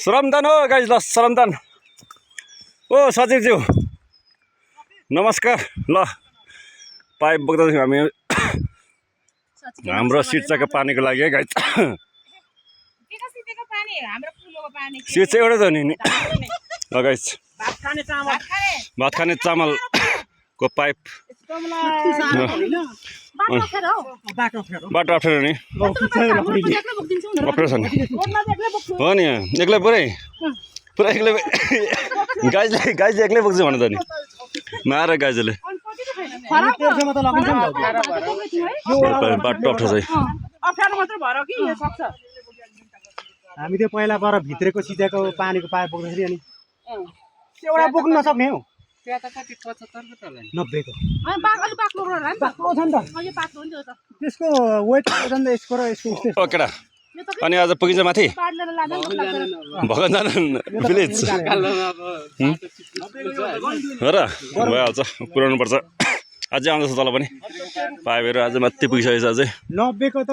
श्रमदान हो गाइज ल श्रमदान ओ सचिवज्यू नमस्कार ल पाइप बोक्दैछौँ हामी हाम्रो सिर्चाको पानीको लागि है गाइज सिट चाहिँ एउटै छ नि ल गाइज भात खाने चामलको पाइप बाटो अप्ठ्यारो नि अप्ठ्यारो छ नि हो नि एक्लै पुरै एक्लै गाइजले एक्लै बोक्छु भने त नि मार गाइजले बाटो अप्ठ्यारो छ हामी त्यो पहिला पर भित्रको सिँचाइको पानीको पाइप बोक्दाखेरि अनि एउटा बोक्नु नसक्ने हौ 90 को त्यसको वेट छ नि त यसको र यसको ओ केटा अनि आज पुगिन्छ माथि भगन जानु भिलेज हो र भइहाल्छ पुऱ्याउनु पर्छ अझै आउँदैछ तल पनि पाइपहरू आज माथि पुगिसकेछ अझै 90 को त